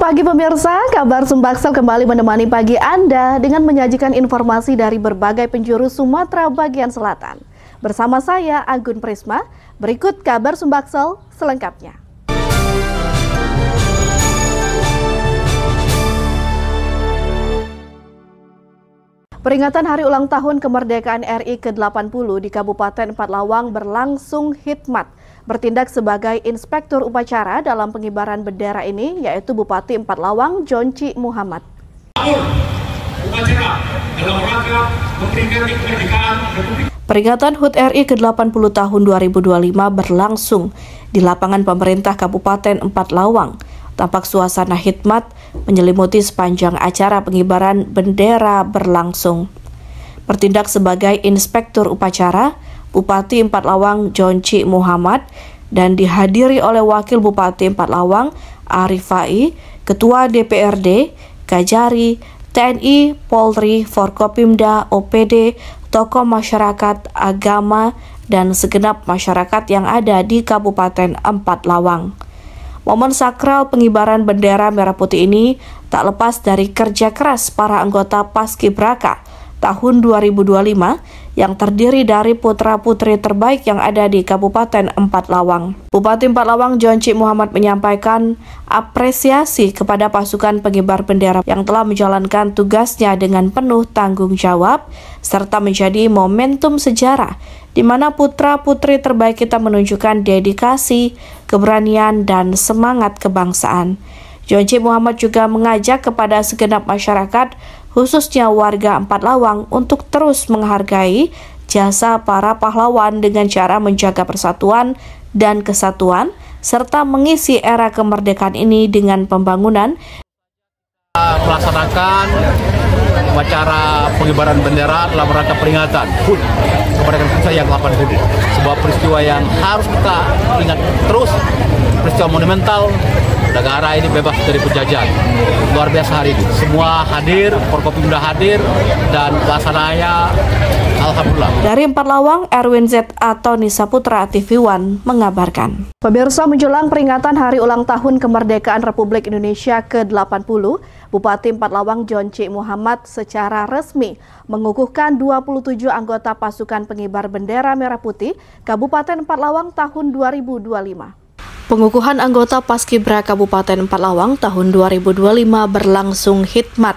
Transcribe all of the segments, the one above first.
pagi pemirsa, kabar Sumbaksel kembali menemani pagi Anda dengan menyajikan informasi dari berbagai penjuru Sumatera bagian selatan. Bersama saya Agun Prisma, berikut kabar Sumbaksel selengkapnya. Peringatan Hari Ulang Tahun Kemerdekaan RI ke-80 di Kabupaten Empat Lawang berlangsung hikmat. Bertindak sebagai inspektur upacara dalam pengibaran bendera ini yaitu Bupati Empat Lawang Jonci Muhammad. Peringatan HUT RI ke-80 tahun 2025 berlangsung di lapangan pemerintah Kabupaten Empat Lawang. Tampak suasana hikmat menyelimuti sepanjang acara pengibaran bendera berlangsung. Bertindak sebagai inspektur upacara, Bupati Empat Lawang Jonci Muhammad dan dihadiri oleh Wakil Bupati Empat Lawang Arifai, Ketua DPRD, Kajari, TNI, Polri, Forkopimda, OPD, tokoh masyarakat, agama, dan segenap masyarakat yang ada di Kabupaten Empat Lawang. Momen sakral pengibaran bendera merah putih ini tak lepas dari kerja keras para anggota Paskibraka tahun 2025 yang terdiri dari putra-putri terbaik yang ada di Kabupaten Empat Lawang. Bupati Empat Lawang Jonci Muhammad menyampaikan apresiasi kepada pasukan pengibar bendera yang telah menjalankan tugasnya dengan penuh tanggung jawab serta menjadi momentum sejarah di mana putra-putri terbaik kita menunjukkan dedikasi, keberanian, dan semangat kebangsaan. Jonci Muhammad juga mengajak kepada segenap masyarakat, khususnya warga Empat Lawang, untuk terus menghargai jasa para pahlawan dengan cara menjaga persatuan dan kesatuan, serta mengisi era kemerdekaan ini dengan pembangunan. Melaksanakan upacara pengibaran bendera dalam rangka peringatan HUT kemerdekaan kita yang 8 ini. Sebuah peristiwa yang harus kita ingat terus, peristiwa monumental. Negara ini bebas dari penjajahan. Luar biasa hari ini. Semua hadir, Forkopimda hadir, dan pelaksananya alhamdulillah. Dari Empat Lawang, Erwin Z. atau Nisa Putra TV One mengabarkan. Pemirsa, menjelang peringatan Hari Ulang Tahun Kemerdekaan Republik Indonesia ke-80, Bupati Empat Lawang Jonci Muhammad secara resmi mengukuhkan 27 anggota pasukan pengibar bendera merah putih Kabupaten Empat Lawang tahun 2025. Pengukuhan anggota Paskibra Kabupaten Empat Lawang tahun 2025 berlangsung hikmat.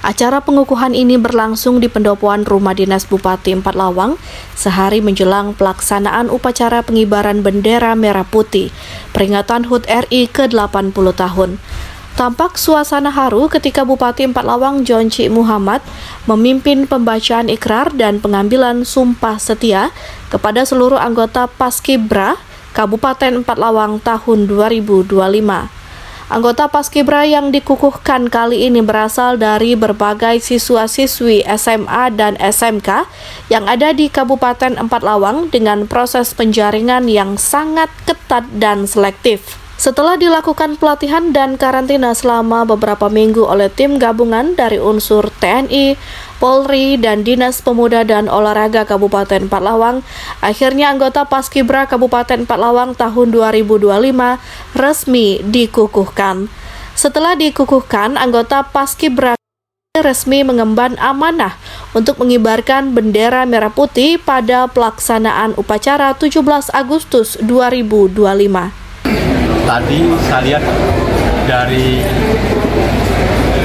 Acara pengukuhan ini berlangsung di pendopoan Rumah Dinas Bupati Empat Lawang sehari menjelang pelaksanaan upacara pengibaran bendera merah putih peringatan HUT RI ke-80 tahun. Tampak suasana haru ketika Bupati Empat Lawang Jonci Muhammad memimpin pembacaan ikrar dan pengambilan sumpah setia kepada seluruh anggota Paskibra Kabupaten Empat Lawang tahun 2025. Anggota Paskibra yang dikukuhkan kali ini berasal dari berbagai siswa-siswi SMA dan SMK yang ada di Kabupaten Empat Lawang dengan proses penjaringan yang sangat ketat dan selektif. Setelah dilakukan pelatihan dan karantina selama beberapa minggu oleh tim gabungan dari unsur TNI, Polri, dan Dinas Pemuda dan Olahraga Kabupaten Empat Lawang, akhirnya anggota Paskibra Kabupaten Empat Lawang tahun 2025 resmi dikukuhkan. Setelah dikukuhkan, anggota Paskibra resmi mengemban amanah untuk mengibarkan bendera merah putih pada pelaksanaan upacara 17 Agustus 2025. Tadi saya lihat dari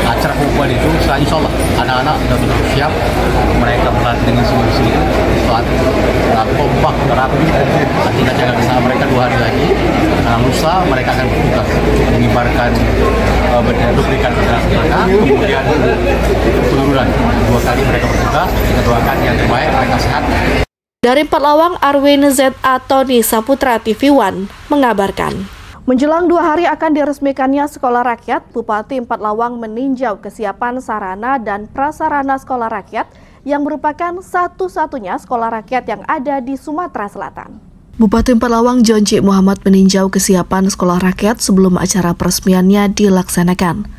acara pengukuhan itu, saya insya Allah anak-anak sudah betul siap. Mereka berlatih dengan sungguh-sungguh, saat kompak, rapi. Artinya jangan bersama mereka 2 hari lagi. Karena lusa mereka akan bertugas mengibarkan bendera, duplikat bendera mereka. Kemudian pelururan 2 kali mereka bertugas. Kita doakan yang terbaik, mereka sehat. Dari Empat Lawang, Erwin Z. atau Nisa Putra TV One mengabarkan. Menjelang 2 hari akan diresmikannya Sekolah Rakyat, Bupati Empat Lawang meninjau kesiapan sarana dan prasarana sekolah rakyat yang merupakan satu-satunya sekolah rakyat yang ada di Sumatera Selatan. Bupati Empat Lawang Jonci Muhammad meninjau kesiapan sekolah rakyat sebelum acara peresmiannya dilaksanakan.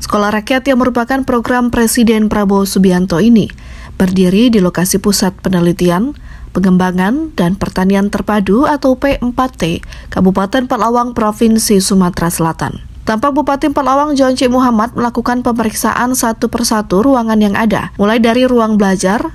Sekolah rakyat yang merupakan program Presiden Prabowo Subianto ini berdiri di lokasi pusat penelitian, Pengembangan dan Pertanian Terpadu atau P4T, Kabupaten Empat Lawang, Provinsi Sumatera Selatan. Tampak Bupati Empalawang Joncik Muhammad melakukan pemeriksaan satu persatu ruangan yang ada, mulai dari ruang belajar,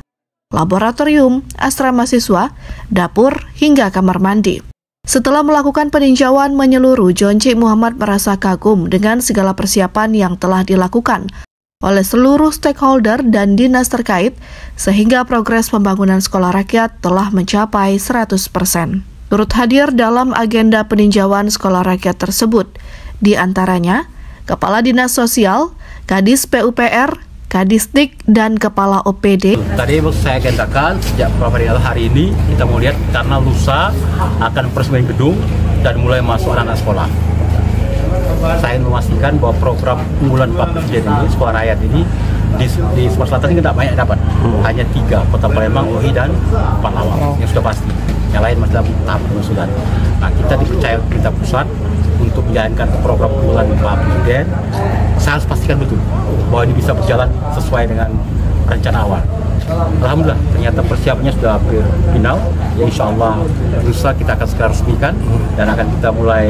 laboratorium, asrama siswa, dapur, hingga kamar mandi. Setelah melakukan peninjauan menyeluruh, Joncik Muhammad merasa kagum dengan segala persiapan yang telah dilakukan oleh seluruh stakeholder dan dinas terkait, sehingga progres pembangunan sekolah rakyat telah mencapai 100%. Turut hadir dalam agenda peninjauan sekolah rakyat tersebut, di antaranya Kepala Dinas Sosial, Kadis PUPR, Kadisdik, dan Kepala OPD. Tadi saya agendakan sejak beberapa hari ini kita mau lihat karena lusa akan peresmian gedung dan mulai masuk anak-anak sekolah. Saya ingin memastikan bahwa program unggulan Pak Presiden ini, sekolah rakyat ini di Sumatera Selatan ini tidak banyak dapat. Hanya 3, Kota Palembang, UI, dan Empalawang yang sudah pasti. Yang lain masih dalam tahap pengusulan. Nah, kita dipercaya pemerintah pusat untuk menjalankan program unggulan Pak Presiden. Saya harus pastikan betul bahwa ini bisa berjalan sesuai dengan rencana awal. Alhamdulillah, ternyata persiapannya sudah hampir final. Ya, insya Allah lusa kita akan segera resmikan dan akan kita mulai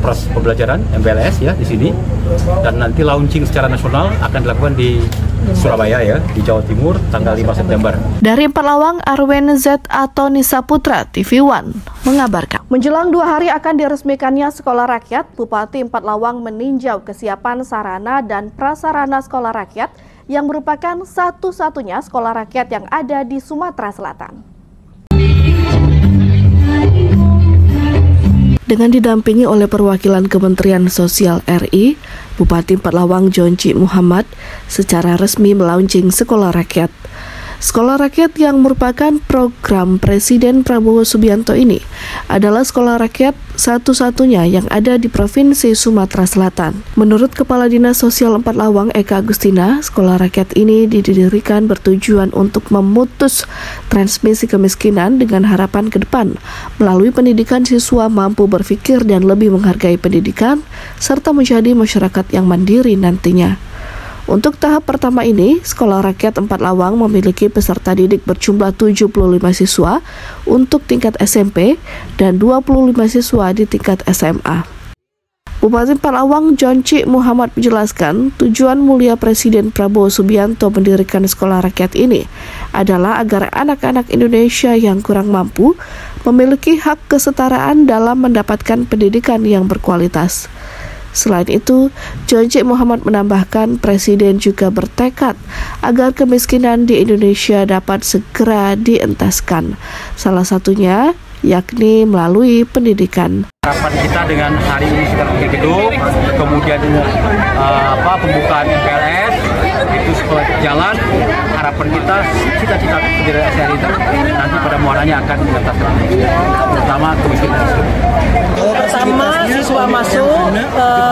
proses pembelajaran MPLS ya di sini, dan nanti launching secara nasional akan dilakukan di Surabaya ya, di Jawa Timur tanggal 5 September. Dari Empalawang, Arwen Z. Atoni Saputra, TV One mengabarkan. Menjelang 2 hari akan diresmikannya sekolah rakyat, Bupati Empalawang meninjau kesiapan sarana dan prasarana sekolah rakyat yang merupakan satu-satunya sekolah rakyat yang ada di Sumatera Selatan. Dengan didampingi oleh perwakilan Kementerian Sosial RI, Bupati Empalawang Joncik Muhammad secara resmi melaunching sekolah rakyat. Sekolah rakyat yang merupakan program Presiden Prabowo Subianto ini adalah sekolah rakyat satu-satunya yang ada di Provinsi Sumatera Selatan. Menurut Kepala Dinas Sosial Empalawang Eka Agustina, sekolah rakyat ini didirikan bertujuan untuk memutus transmisi kemiskinan dengan harapan ke depan melalui pendidikan siswa mampu berpikir dan lebih menghargai pendidikan serta menjadi masyarakat yang mandiri nantinya. Untuk tahap pertama ini, Sekolah Rakyat Empalawang memiliki peserta didik berjumlah 75 siswa untuk tingkat SMP dan 25 siswa di tingkat SMA. Bupati Empalawang Joncik Muhammad menjelaskan, tujuan mulia Presiden Prabowo Subianto mendirikan sekolah rakyat ini adalah agar anak-anak Indonesia yang kurang mampu memiliki hak kesetaraan dalam mendapatkan pendidikan yang berkualitas. Selain itu, Joncik Muhammad menambahkan Presiden juga bertekad agar kemiskinan di Indonesia dapat segera dientaskan. Salah satunya yakni melalui pendidikan. Harapan kita dengan hari ini sudah punya gedung, kemudian pembukaan MPLS, itu sekolah jalan. Harapan kita, cita-cita dari SRI itu nanti pada muaranya akan diataskan, terutama kemiskinan. Pertama, siswa masuk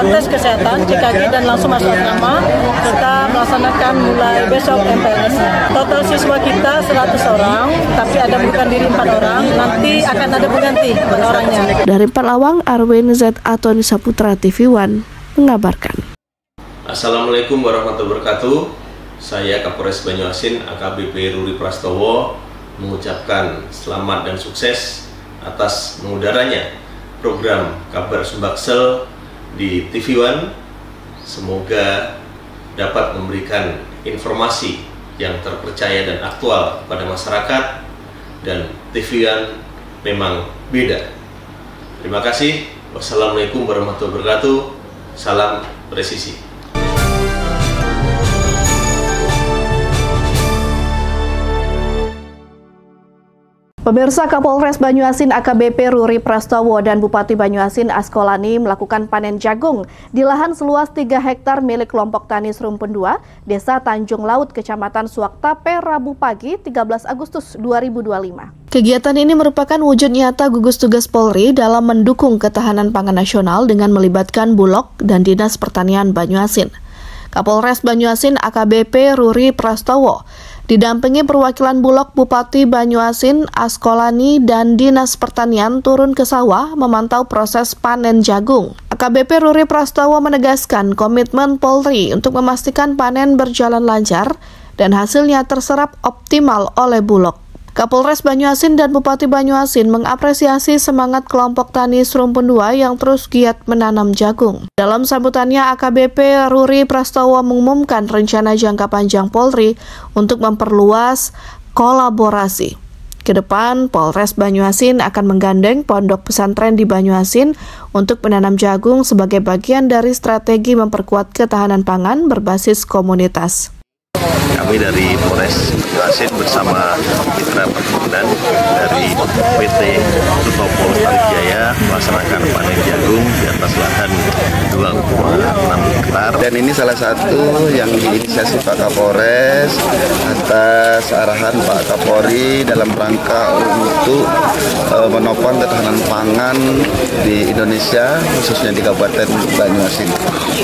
tes kesehatan, CKG, dan langsung masuk asrama. Kita melaksanakan mulai besok MPLS. Total siswa kita 100 orang, tapi ada bukan diri 4 orang. Nanti akan ada pengganti 4 orangnya. Dari Empalawang, Arwen Z. Atoni Saputra, TV One mengabarkan. Assalamualaikum warahmatullahi wabarakatuh. Saya Kapolres Banyuasin AKBP Ruri Prastowo mengucapkan selamat dan sukses atas mengudaranya program Kabar Sumbaksel di TV One. Semoga dapat memberikan informasi yang terpercaya dan aktual pada masyarakat, dan TV One memang beda. Terima kasih. Wassalamualaikum warahmatullahi wabarakatuh. Salam presisi. Pemirsa, Kapolres Banyuasin AKBP Ruri Prastowo dan Bupati Banyuasin Askolani melakukan panen jagung di lahan seluas 3 hektar milik kelompok tani Serumpun 2, Desa Tanjung Laut, Kecamatan Suaktape, Rabu pagi 13 Agustus 2025. Kegiatan ini merupakan wujud nyata gugus tugas Polri dalam mendukung ketahanan pangan nasional dengan melibatkan Bulog dan Dinas Pertanian Banyuasin. Kapolres Banyuasin AKBP Ruri Prastowo didampingi perwakilan Bulog, Bupati Banyuasin Askolani, dan Dinas Pertanian turun ke sawah memantau proses panen jagung. AKBP Ruri Prastowo menegaskan komitmen Polri untuk memastikan panen berjalan lancar dan hasilnya terserap optimal oleh Bulog. Kapolres Banyuasin dan Bupati Banyuasin mengapresiasi semangat kelompok tani Serumpun II yang terus giat menanam jagung. Dalam sambutannya, AKBP Ruri Prastowo mengumumkan rencana jangka panjang Polri untuk memperluas kolaborasi. Ke depan, Polres Banyuasin akan menggandeng pondok pesantren di Banyuasin untuk menanam jagung sebagai bagian dari strategi memperkuat ketahanan pangan berbasis komunitas. Kami dari Polres Banyuasin bersama mitra perkebunan dari PT Sutopo Lestari Jaya melaksanakan panen jagung di atas lahan 2,6 hektar. Dan ini salah satu yang diinisiasi Pak Kapolres atas arahan Pak Kapolri dalam rangka untuk menopang ketahanan pangan di Indonesia, khususnya di Kabupaten Banyuasin.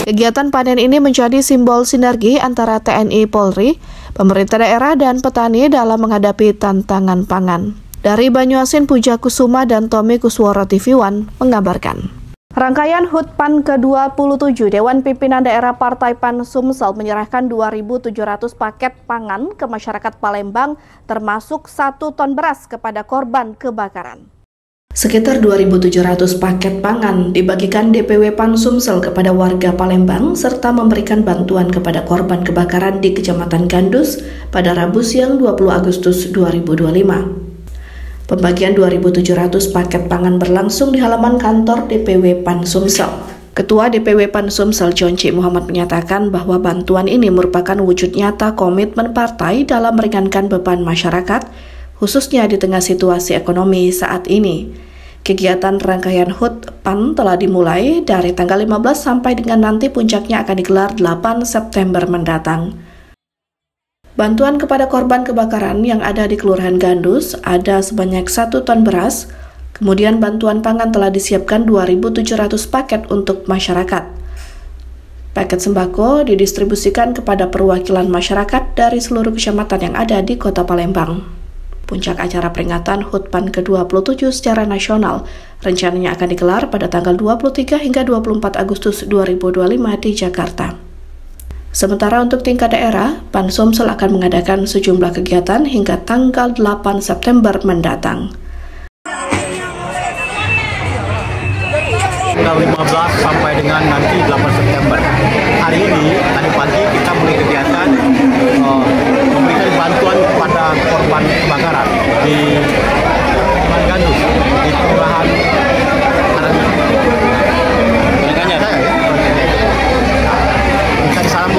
Kegiatan panen ini menjadi simbol sinergi antara TNI Polri, pemerintah daerah, dan petani dalam menghadapi tantangan pangan. Dari Banyuasin, Puja Kusuma dan Tommy Kusworo TV One mengabarkan. Rangkaian HUT PAN ke-27 Dewan Pimpinan Daerah Partai PAN Sumsel menyerahkan 2.700 paket pangan ke masyarakat Palembang, termasuk 1 ton beras kepada korban kebakaran. Sekitar 2.700 paket pangan dibagikan DPW PAN Sumsel kepada warga Palembang serta memberikan bantuan kepada korban kebakaran di Kecamatan Gandus pada Rabu siang 20 Agustus 2025. Pembagian 2.700 paket pangan berlangsung di halaman kantor DPW PAN Sumsel. Ketua DPW PAN Sumsel Jonci Muhammad menyatakan bahwa bantuan ini merupakan wujud nyata komitmen partai dalam meringankan beban masyarakat, khususnya di tengah situasi ekonomi saat ini. Kegiatan rangkaian HUT PAN telah dimulai dari tanggal 15 sampai dengan nanti puncaknya akan digelar 8 September mendatang. Bantuan kepada korban kebakaran yang ada di Kelurahan Gandus ada sebanyak 1 ton beras, kemudian bantuan pangan telah disiapkan 2.700 paket untuk masyarakat. Paket sembako didistribusikan kepada perwakilan masyarakat dari seluruh kecamatan yang ada di Kota Palembang. Puncak acara peringatan HUT PAN ke-27 secara nasional rencananya akan digelar pada tanggal 23 hingga 24 Agustus 2025 di Jakarta. Sementara untuk tingkat daerah, PAN Sumsel akan mengadakan sejumlah kegiatan hingga tanggal 8 September mendatang. Tanggal 15 sampai dengan nanti 8 September. Hari ini, tadi pagi kita mulai kegiatan memberikan bantuan kepada korban kebakaran di Gandus, di Kelurahan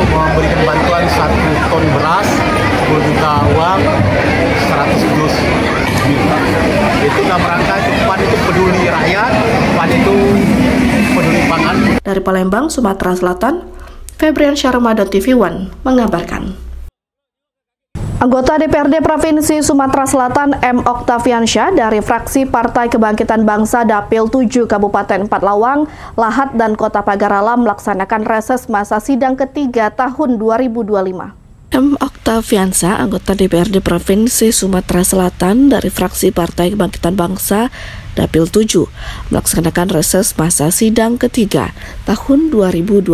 memberikan bantuan 1 ton beras, 10 juta uang, 100 dus. Itu dalam rangka PAN itu peduli rakyat, PAN itu peduli pangan. Dari Palembang, Sumatera Selatan, Febrian Syaramadan TV One mengabarkan. Anggota DPRD Provinsi Sumatera Selatan M. Oktaviansyah dari fraksi Partai Kebangkitan Bangsa Dapil 7 Kabupaten 4 Lawang, Lahat, dan Kota Pagaralam melaksanakan reses masa sidang ketiga tahun 2025. M. Oktaviansyah, anggota DPRD Provinsi Sumatera Selatan dari fraksi Partai Kebangkitan Bangsa Dapil 7, melaksanakan reses masa sidang ketiga tahun 2025.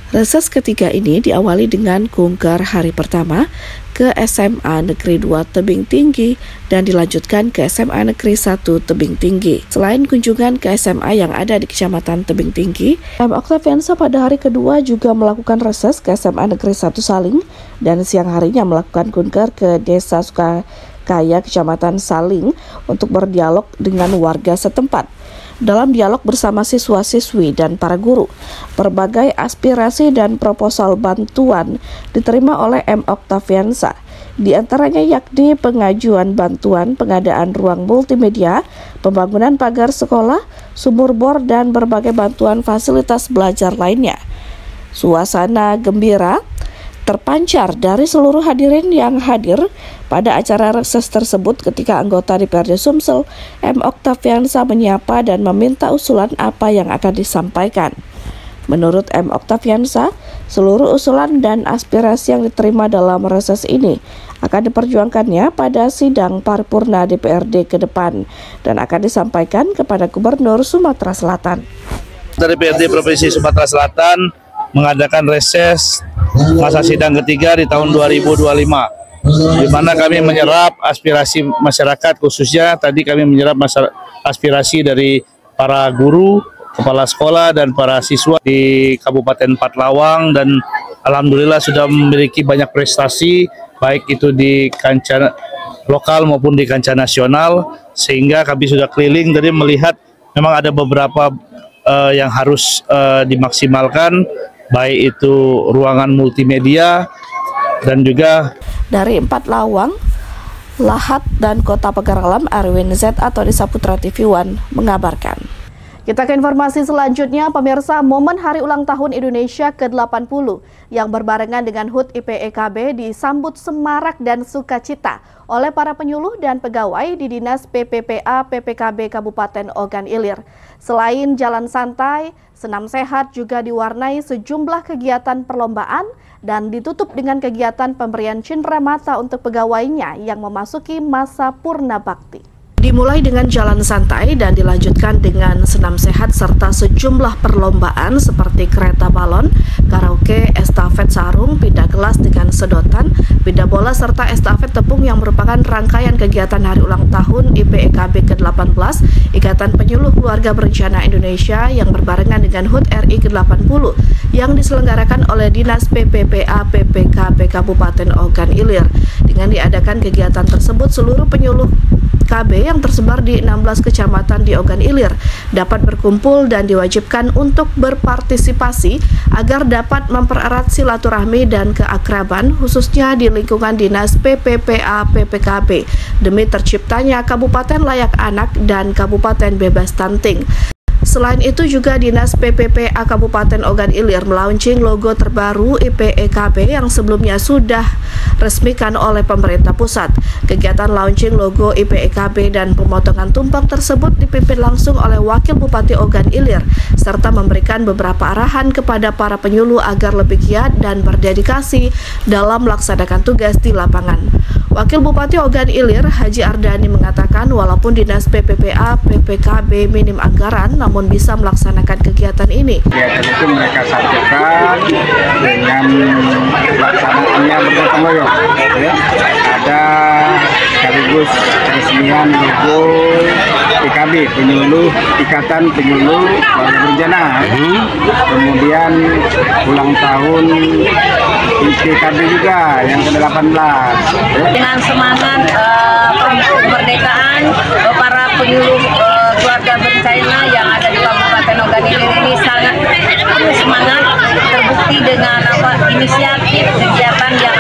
Reses ketiga ini diawali dengan kunker hari pertama ke SMA Negeri 2 Tebing Tinggi dan dilanjutkan ke SMA Negeri 1 Tebing Tinggi. Selain kunjungan ke SMA yang ada di Kecamatan Tebing Tinggi, M. Oktaviansyah pada hari kedua juga melakukan reses ke SMA Negeri 1 Saling dan siang harinya melakukan kunker ke Desa Sukakaya Kecamatan Saling untuk berdialog dengan warga setempat. Dalam dialog bersama siswa-siswi dan para guru, berbagai aspirasi dan proposal bantuan diterima oleh M. Oktaviansyah. Di antaranya yakni pengajuan bantuan pengadaan ruang multimedia, pembangunan pagar sekolah, sumur bor, dan berbagai bantuan fasilitas belajar lainnya. Suasana gembira terpancar dari seluruh hadirin yang hadir pada acara reses tersebut ketika anggota DPRD Sumsel M. Oktaviansyah menyapa dan meminta usulan apa yang akan disampaikan. Menurut M. Oktaviansyah, seluruh usulan dan aspirasi yang diterima dalam reses ini akan diperjuangkannya pada sidang paripurna DPRD ke depan dan akan disampaikan kepada Gubernur Sumatera Selatan. DPRD Provinsi Sumatera Selatan mengadakan reses masa sidang ketiga di tahun 2025. di mana kami menyerap aspirasi masyarakat, khususnya tadi kami menyerap aspirasi dari para guru, kepala sekolah, dan para siswa di Kabupaten Pathlawang, dan alhamdulillah sudah memiliki banyak prestasi, baik itu di kancah lokal maupun di kancah nasional, sehingga kami sudah keliling tadi melihat memang ada beberapa yang harus dimaksimalkan, baik itu ruangan multimedia dan juga dari Pathlawang, Lahat dan Kota Pegaran Arwin Z atau Desa Putra TV One mengabarkan. Kita ke informasi selanjutnya, pemirsa. Momen Hari Ulang Tahun Indonesia ke-80 yang berbarengan dengan HUT IPEKB disambut semarak dan sukacita oleh para penyuluh dan pegawai di Dinas PPPA PPKB Kabupaten Ogan Ilir. Selain jalan santai, senam sehat juga diwarnai sejumlah kegiatan perlombaan dan ditutup dengan kegiatan pemberian cindera mata untuk pegawainya yang memasuki masa purna bakti. Dimulai dengan jalan santai dan dilanjutkan dengan senam sehat serta sejumlah perlombaan seperti kereta balon, karaoke, estafet sarung, pindah gelas dengan sedotan, pindah bola serta estafet tepung yang merupakan rangkaian kegiatan Hari Ulang Tahun IPEKB ke-18 Ikatan Penyuluh Keluarga Berencana Indonesia yang berbarengan dengan HUT RI ke-80 yang diselenggarakan oleh Dinas PPPA PPKB Kabupaten Ogan Ilir. Dengan diadakan kegiatan tersebut, seluruh penyuluh KB yang tersebar di 16 kecamatan di Ogan Ilir dapat berkumpul dan diwajibkan untuk berpartisipasi agar dapat mempererat silaturahmi dan keakraban khususnya di lingkungan Dinas PPPA PPKB demi terciptanya Kabupaten Layak Anak dan Kabupaten Bebas Stunting. Selain itu juga Dinas PPPA Kabupaten Ogan Ilir melaunching logo terbaru IPEKB yang sebelumnya sudah resmikan oleh pemerintah pusat. Kegiatan launching logo IPEKB dan pemotongan tumpeng tersebut dipimpin langsung oleh Wakil Bupati Ogan Ilir serta memberikan beberapa arahan kepada para penyuluh agar lebih giat dan berdedikasi dalam melaksanakan tugas di lapangan. Wakil Bupati Ogan Ilir, Haji Ardani mengatakan walaupun Dinas PPPA PPKB minim anggaran namun bisa melaksanakan kegiatan ini. Kegiatan itu mereka satukan dengan pelaksanaannya bergotong royong. Ya. Ada sekaligus peresmian logo IKB, penyuluh Ikatan Penyuluh Keluarga Berencana. Kemudian ulang tahun IPKB juga yang ke-18. Dengan semangat kemerdekaan para penyuluh keluarga berencana yang ada di Kabupaten Ogan Ilir ini sangat semangat, terbukti dengan inisiatif kegiatan yang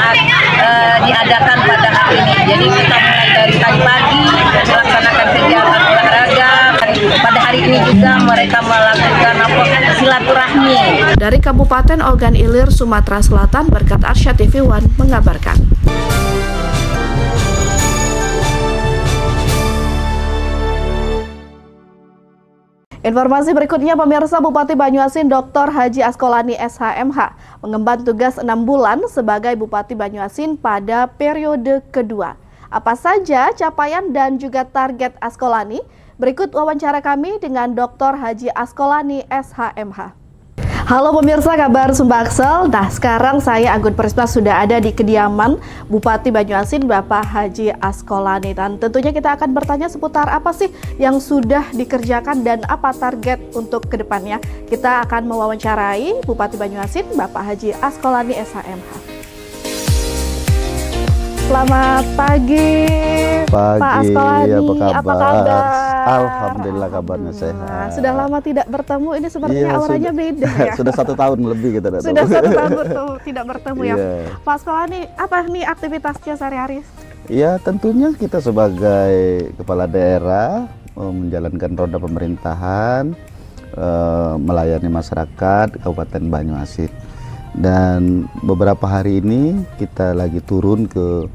diadakan pada hari ini. Jadi kita mulai dari tadi pagi melaksanakan kegiatan olahraga. Pada hari ini juga mereka melakukan silaturahmi. Dari Kabupaten Ogan Ilir, Sumatera Selatan, Berkat Arsya TV One mengabarkan. Informasi berikutnya, pemirsa, Bupati Banyuasin Dr. Haji Asqolani SHMH mengemban tugas 6 bulan sebagai Bupati Banyuasin pada periode kedua. Apa saja capaian dan juga target Asqolani? Berikut wawancara kami dengan Dr. Haji Asqolani SHMH. Halo pemirsa, kabar Sumbaksel. Nah, sekarang saya Anggun Prisma sudah ada di kediaman Bupati Banyuasin Bapak Haji Asqolani, dan tentunya kita akan bertanya seputar apa sih yang sudah dikerjakan dan apa target untuk kedepannya. Kita akan mewawancarai Bupati Banyuasin Bapak Haji Asqolani SHMH. Selamat pagi, Pak Asqolani. Apa kabar? Alhamdulillah kabarnya sehat. Sudah lama tidak bertemu, ini sepertinya auranya beda ya. Sudah 1 tahun lebih kita tidak Sudah 1 tahun tidak bertemu ya. Pak Asqolani, apa nih aktivitasnya sehari-hari? Ya tentunya kita sebagai kepala daerah menjalankan roda pemerintahan, melayani masyarakat Kabupaten Banyuasin. Dan beberapa hari ini kita lagi turun ke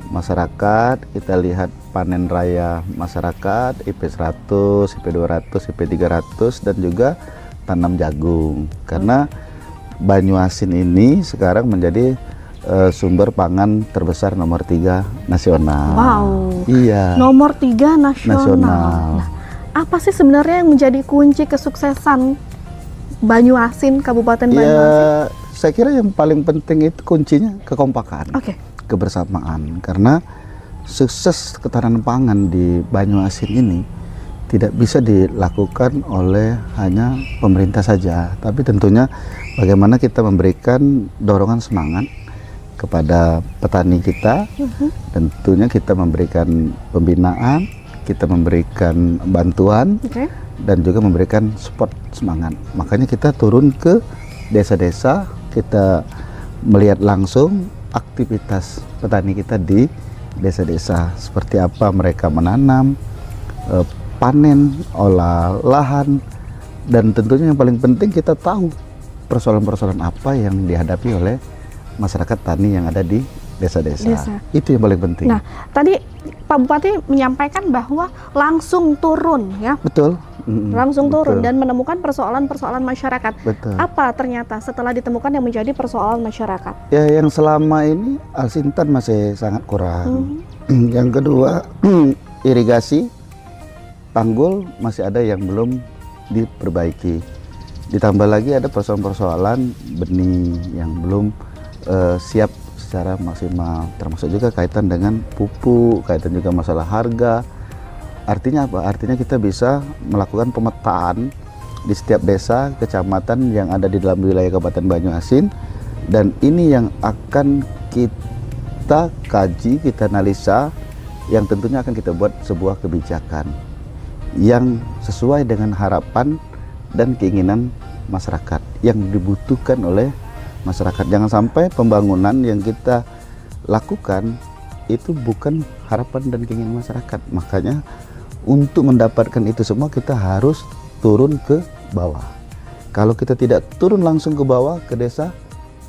masyarakat, kita lihat panen raya masyarakat, IP 100, IP 200, IP 300 dan juga tanam jagung. Karena Banyuasin ini sekarang menjadi sumber pangan terbesar nomor 3 nasional. Wow. Iya. Nomor 3 nasional. Nah, apa sih sebenarnya yang menjadi kunci kesuksesan Banyuasin, Kabupaten Banyuasin? Saya kira yang paling penting itu kuncinya kekompakan, kebersamaan. Karena sukses ketahanan pangan di Banyuasin ini tidak bisa dilakukan oleh hanya pemerintah saja, tapi tentunya bagaimana kita memberikan dorongan semangat kepada petani kita, dan tentunya kita memberikan pembinaan, kita memberikan bantuan, dan juga memberikan support semangat. Makanya kita turun ke desa-desa, kita melihat langsung aktivitas petani kita di desa-desa, seperti apa mereka menanam, panen, olah lahan, dan tentunya yang paling penting kita tahu persoalan-persoalan apa yang dihadapi oleh masyarakat tani yang ada di desa-desa. Itu yang paling penting. Nah, tadi Pak Bupati menyampaikan bahwa langsung turun, ya? Betul. Langsung turun dan menemukan persoalan-persoalan masyarakat. Betul. Apa ternyata setelah ditemukan yang menjadi persoalan masyarakat? Ya, yang selama ini Alsintan masih sangat kurang. Yang kedua, irigasi tanggul masih ada yang belum diperbaiki. Ditambah lagi ada persoalan-persoalan benih yang belum siap secara maksimal, termasuk juga kaitan dengan pupuk, kaitan juga masalah harga. Artinya apa? Artinya kita bisa melakukan pemetaan di setiap desa, kecamatan yang ada di dalam wilayah Kabupaten Banyuasin, dan ini yang akan kita kaji, kita analisa, yang tentunya akan kita buat sebuah kebijakan yang sesuai dengan harapan dan keinginan masyarakat yang dibutuhkan oleh masyarakat. Jangan sampai pembangunan yang kita lakukan itu bukan harapan dan keinginan masyarakat. Makanya untuk mendapatkan itu semua kita harus turun ke bawah. Kalau kita tidak turun langsung ke bawah, ke desa,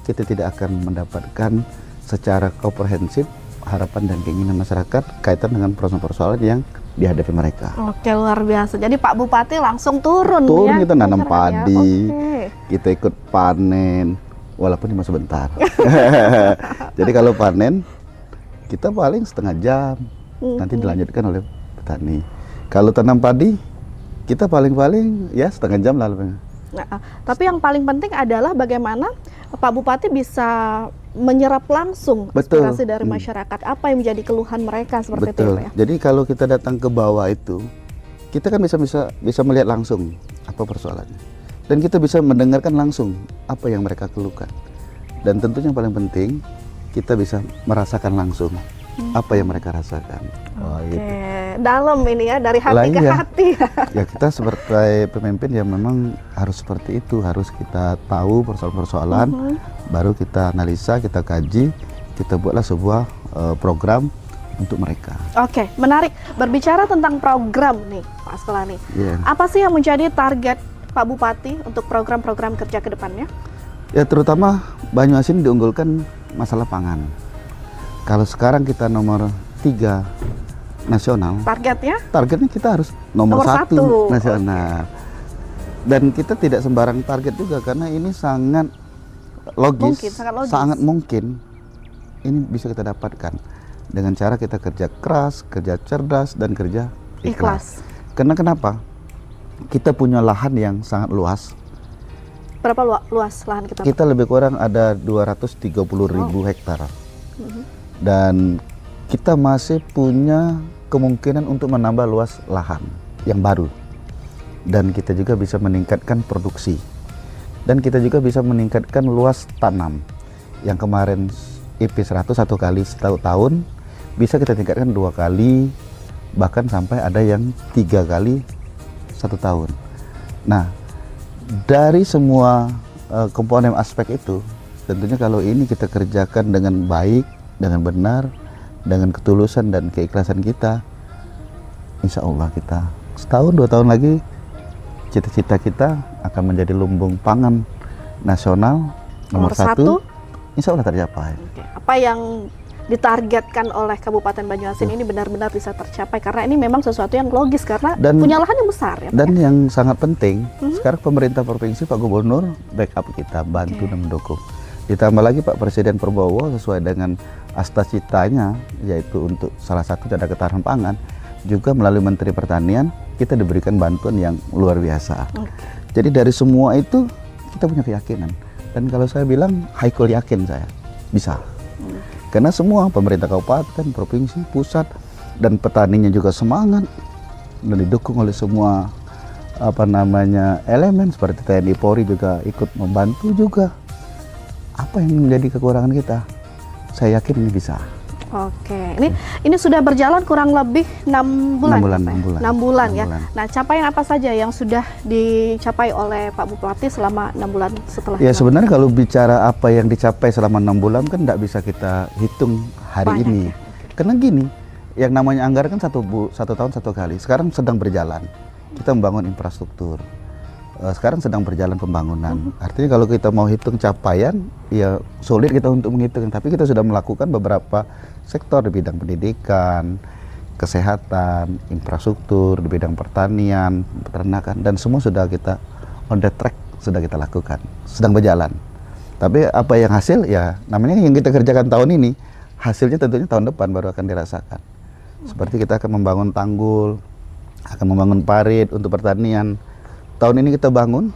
kita tidak akan mendapatkan secara komprehensif harapan dan keinginan masyarakat kaitan dengan persoalan-persoalan yang dihadapi mereka. Oke, luar biasa. Jadi Pak Bupati langsung turun ya? Kita nanam padi, kita ikut panen, walaupun cuma sebentar. Jadi kalau panen kita paling setengah jam, nanti dilanjutkan oleh petani. Kalau tanam padi kita paling-paling ya setengah jam lalu. Nah, tapi yang paling penting adalah bagaimana Pak Bupati bisa menyerap langsung aspirasi dari masyarakat. Apa yang menjadi keluhan mereka seperti itu ya? Jadi kalau kita datang ke bawah itu, kita kan bisa melihat langsung apa persoalannya, dan kita bisa mendengarkan langsung apa yang mereka keluhkan. Dan tentunya yang paling penting kita bisa merasakan langsung apa yang mereka rasakan. Oke, dalam ini ya, dari hati ke hati. Ya, kita sebagai pemimpin ya memang harus seperti itu, harus kita tahu persoalan-persoalan, baru kita analisa, kita kaji, kita buatlah sebuah program untuk mereka. Oke, menarik. Berbicara tentang program nih, Pak Askolani, apa sih yang menjadi target Pak Bupati untuk program-program kerja ke depannya? Ya, terutama Banyuasin diunggulkan masalah pangan. Kalau sekarang kita nomor 3 nasional. Targetnya kita harus nomor 1 nasional. Dan kita tidak sembarang target juga, karena ini sangat logis, sangat mungkin ini bisa kita dapatkan dengan cara kita kerja keras, kerja cerdas, dan kerja ikhlas. Karena kenapa? Kita punya lahan yang sangat luas. Berapa luas lahan kita? Kita lebih kurang ada 230.000 hektar. Dan kita masih punya kemungkinan untuk menambah luas lahan yang baru, dan kita juga bisa meningkatkan produksi, dan kita juga bisa meningkatkan luas tanam. Yang kemarin IP 100 1 kali setahun, bisa kita tingkatkan 2 kali, bahkan sampai ada yang 3 kali 1 tahun. Nah, dari semua komponen aspek itu, tentunya kalau ini kita kerjakan dengan baik, dengan benar, dengan ketulusan dan keikhlasan kita, insya Allah kita setahun 2 tahun lagi cita-cita kita akan menjadi lumbung pangan nasional nomor 1, insya Allah tercapai. Apa yang ditargetkan oleh Kabupaten Banyuasin ini benar-benar bisa tercapai, karena ini memang sesuatu yang logis, karena punya lahan yang besar ya. Dan yang sangat penting, sekarang pemerintah provinsi, Pak Gubernur backup kita, bantu dan mendukung. Ditambah lagi Pak Presiden Prabowo sesuai dengan asta-citanya, yaitu untuk salah satu dana ketahanan pangan, juga melalui Menteri Pertanian kita diberikan bantuan yang luar biasa. Jadi dari semua itu kita punya keyakinan Dan kalau saya bilang Haikul yakin saya bisa. Karena semua pemerintah kabupaten, provinsi, pusat, dan petaninya juga semangat dan didukung oleh semua elemen seperti TNI Polri juga ikut membantu juga. Apa yang menjadi kekurangan kita? Saya yakin ini bisa. Oke, ini sudah berjalan kurang lebih 6 bulan. 6 bulan ya. Nah, capaian apa saja yang sudah dicapai oleh Pak Bupati selama 6 bulan setelah? Ya sebenarnya kalau bicara apa yang dicapai selama 6 bulan kan tidak bisa kita hitung hari ini. Ya? Karena gini, yang namanya anggaran kan satu tahun satu kali. Sekarang sedang berjalan. Kita membangun infrastruktur. Sekarang sedang berjalan pembangunan. Artinya kalau kita mau hitung capaian, ya sulit kita untuk menghitung. Tapi kita sudah melakukan beberapa sektor di bidang pendidikan, kesehatan, infrastruktur, di bidang pertanian, peternakan, dan semua sudah kita on the track, sudah kita lakukan, sedang berjalan. Tapi apa yang hasil, ya namanya yang kita kerjakan tahun ini, hasilnya tentunya tahun depan baru akan dirasakan. Seperti kita akan membangun tanggul, akan membangun parit untuk pertanian. Tahun ini kita bangun,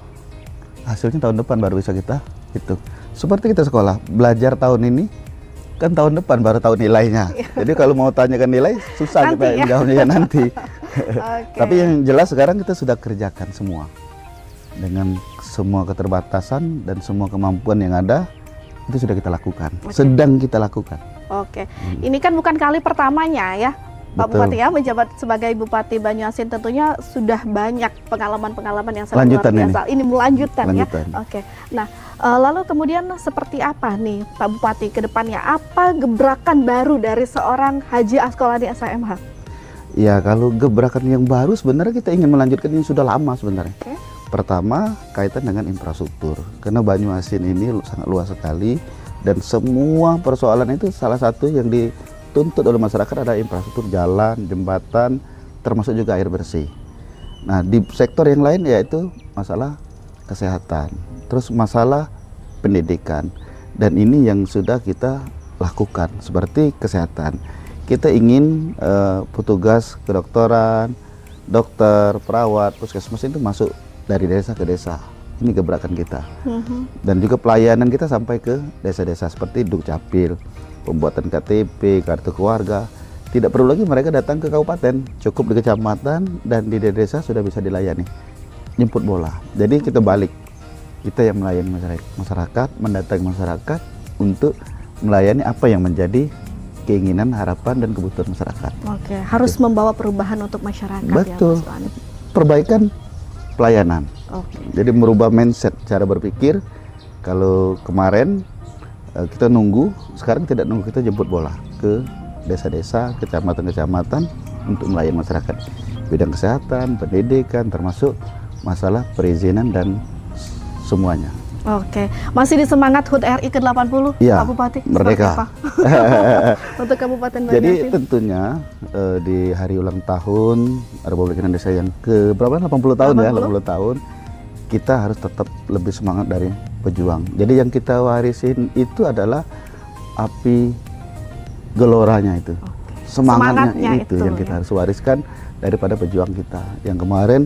hasilnya tahun depan baru bisa kita hitung. Seperti kita sekolah, belajar tahun ini, kan tahun depan baru tahu nilainya. Jadi kalau mau tanyakan nilai, susah nanti kita menjawabnya nanti. Tapi yang jelas sekarang kita sudah kerjakan semua. Dengan semua keterbatasan dan semua kemampuan yang ada, itu sudah kita lakukan. Sedang kita lakukan. Ini kan bukan kali pertamanya ya. Pak Bupati ya, menjabat sebagai Bupati Banyuasin, tentunya sudah banyak pengalaman-pengalaman yang sangat luar biasa. Ini melanjutkan ya. Nah, lalu kemudian seperti apa nih Pak Bupati ke depannya? Apa gebrakan baru dari seorang Haji Asqolani SHMH? Ya, kalau gebrakan yang baru sebenarnya kita ingin melanjutkan yang sudah lama sebenarnya. Pertama, kaitan dengan infrastruktur. Karena Banyuasin ini sangat luas sekali dan semua persoalan itu salah satu yang dituntut oleh masyarakat ada infrastruktur jalan, jembatan, termasuk juga air bersih. Nah, di sektor yang lain yaitu masalah kesehatan, terus masalah pendidikan, dan ini yang sudah kita lakukan. Seperti kesehatan, kita ingin petugas kedokteran, dokter, perawat, puskesmas itu masuk dari desa ke desa. Ini gebrakan kita. Dan juga pelayanan kita sampai ke desa-desa seperti Dukcapil, pembuatan KTP, kartu keluarga. Tidak perlu lagi mereka datang ke kabupaten, cukup di kecamatan dan di desa sudah bisa dilayani. Jemput bola. Jadi kita balik, kita yang melayani masyarakat, mendatangi masyarakat untuk melayani apa yang menjadi keinginan, harapan, dan kebutuhan masyarakat. Harus membawa perubahan untuk masyarakat. Betul. Ya, perbaikan pelayanan. Jadi merubah mindset, cara berpikir. Kalau kemarin kita nunggu, sekarang tidak nunggu, kita jemput bola ke desa-desa, kecamatan-kecamatan untuk melayani masyarakat. Bidang kesehatan, pendidikan, termasuk masalah perizinan dan semuanya. Masih di semangat HUT RI ke-80, ya, Pak Bupati? Merdeka. Untuk Kabupaten Banyuasin. Jadi tentunya di hari ulang tahun Republik Indonesia yang ke-80 tahun 80? Ya, 80 tahun, kita harus tetap lebih semangat dari pejuang. Jadi yang kita warisin itu adalah api geloranya itu, semangatnya itu yang kita harus wariskan daripada pejuang kita. Yang kemarin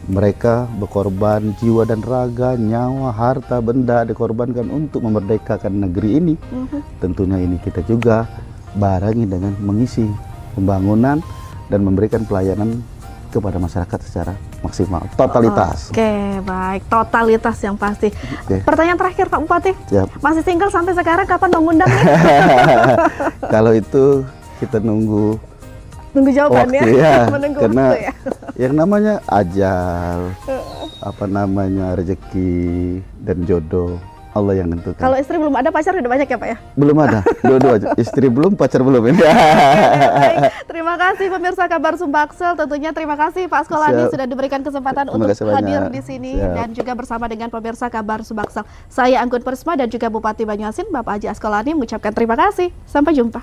mereka berkorban jiwa dan raga, nyawa, harta, benda dikorbankan untuk memerdekakan negeri ini. Tentunya ini kita juga barengi dengan mengisi pembangunan dan memberikan pelayanan kepada masyarakat secara maksimal, totalitas. Baik, totalitas yang pasti. Pertanyaan terakhir Pak Bupati, masih single sampai sekarang, kapan mengundang nih? Kalau itu kita nunggu jawabannya, menunggu karena waktu ya. Yang namanya ajal, rezeki dan jodoh, Allah yang nentukan. Kalau istri belum ada, pacar udah banyak ya Pak ya? Belum ada, dua-dua aja. Istri belum, pacar belum. Terima kasih pemirsa Kabar Sumbaksel. Tentunya terima kasih Pak Asqolani sudah diberikan kesempatan untuk hadir di sini dan juga bersama dengan pemirsa Kabar Sumbaksel. Saya Anggun Prisma dan juga Bupati Banyuasin Bapak Haji Asqolani mengucapkan terima kasih. Sampai jumpa.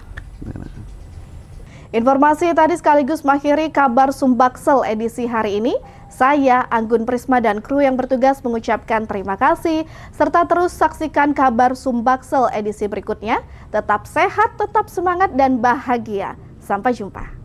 Informasi tadi sekaligus mengakhiri Kabar Sumbaksel edisi hari ini. Saya, Anggun Prisma, dan kru yang bertugas mengucapkan terima kasih, serta terus saksikan Kabar Sumbaksel edisi berikutnya. Tetap sehat, tetap semangat, dan bahagia. Sampai jumpa.